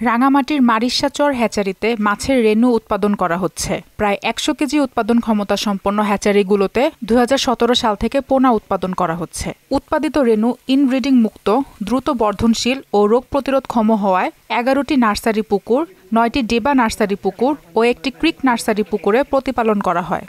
রাঙামাটির মারিশাচর হ্যাচারিতে মাছের রেণু উৎপাদন করা হচ্ছে। প্রায় ১০০ কেজি উৎপাদন ক্ষমতা সম্পন্ন হ্যাচারিগুলোতে ২০১৭ সাল থেকে পোনা উৎপাদন করা হচ্ছে। উৎপাদিত রেণু ইনব্রিডিং মুক্ত, দ্রুত বর্ধনশীল ও রোগ প্রতিরোধক্ষম হওয়ায় ১১টি নার্সারি পুকুর, ৯টি ডেবা নার্সারি পুকুর ও একটি ক্রিক নার্সারি পুকুরে প্রতিপালন করা হয়।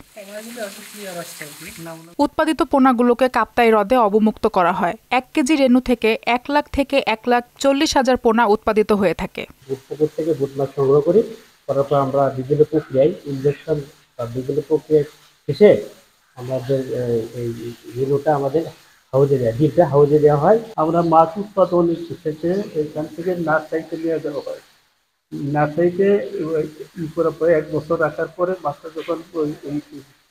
উৎপাদিত পোনাগুলোকে কাপ্তাই হ্রদে অবমুক্ত করা হয়। ১ কেজি রেণু থেকে ১ লাখ থেকে ১,৪০,০০০ পোনা উৎপাদিত হয়ে থাকে। পুকুর থেকে বুট মাছ সংগ্রহ করি, তারপর আমরা বিভিন্ন প্রক্রিয়ায় ইনজেকশন বা বিভিন্ন প্রক্রিয়ায় শেষে আমাদের এই রেণুটা আমাদের ডিপটা হাউজে দেওয়া হয়। আমরা মাছ উৎপাদনের শেষে এখান থেকে নার্সারিতে নিয়ে যাওয়া হয়। নার্সারিতে করার পরে ১ বছর রাখার পরে মাছটা যখন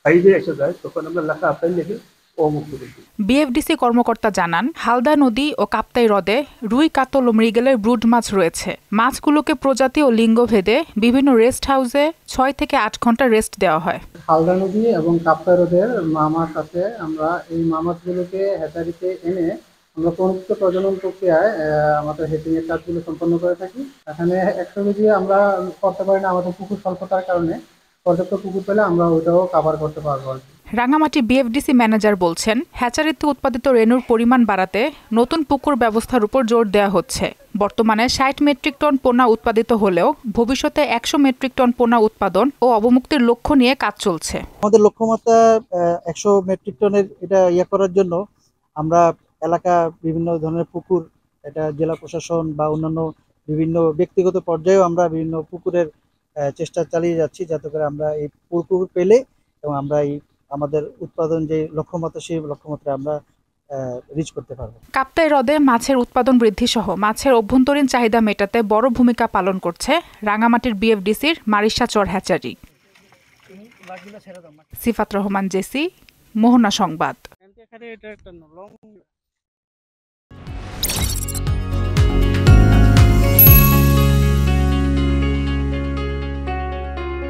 সাইজে এসে যায় তখন আমরা লেখা আপেল লিখে অমুক্ত করি। বিএফডিসি কর্মকর্তা জানান, হালদা নদী ও কাপ্তাই হ্রদে রুই, কাতল ও মৃগেলের ব্রুড মাছ রয়েছে। মাছগুলোকে প্রজাতি ও লিঙ্গভেদে বিভিন্ন রেস্ট হাউসে ৬ থেকে ৮ ঘন্টা রেস্ট দেওয়া হয়। হালদা নদী এবং কাপ্তাই হ্রদের মাছ আছে। আমরা এই মাছগুলোকে হ্যাচারিতে এনে আমরা সংযুক্ত প্রজনন প্রক্রিয়ায় আমাদের হ্যাচিংয়ের কাজগুলো সম্পন্ন করে থাকি। এখানে ১০০ কেজি আমরা করতে পারি না, আমাদের পুকুর স্বল্পতার কারণে। পর্যাপ্ত পুকুর পেলে আমরা ওইটাও কাভার করতে পারবো। রাঙামাটি বিএফডিসি ম্যানেজার বলছেন, হ্যাচারিতে উৎপাদিত রেণুর পরিমাণ বাড়াতে নতুন পুকুর ব্যবস্থার উপর জোর দেওয়া হচ্ছে। বর্তমানে ৬০ মেট্রিক টন পোনা উৎপাদিত হলেও ভবিষ্যতে ১০০ মেট্রিক টন পোনা উৎপাদন ও অবমুক্তির লক্ষ্য নিয়ে কাজ চলছে। আমাদের লক্ষ্যমাত্রা ১০০ মেট্রিক টনের এটা করার জন্য আমরা এলাকা বিভিন্ন ধরনের পুকুর, এটা জেলা প্রশাসন বা অন্যান্য বিভিন্ন ব্যক্তিগত পর্যায়েও আমরা বিভিন্ন পুকুরের চেষ্টা চালিয়ে যাচ্ছি, যাতে করে আমরা এই পুকুর পেলে এবং আমরা এই আমাদের উৎপাদন যে লক্ষ্যমাত্রা সেই লক্ষ্যমাত্রা আমরা রিচ করতে পারবো। কাপ্তাই হ্রদে মাছের উৎপাদন বৃদ্ধি সহ মাছের অভ্যন্তরীণ চাহিদা মেটাতে বড় ভূমিকা পালন করছে রাঙামাটির বিএফডিসির মারিশাচর হ্যাচারি। সিফাত রহমান, জেসি, মোহনা সংবাদ।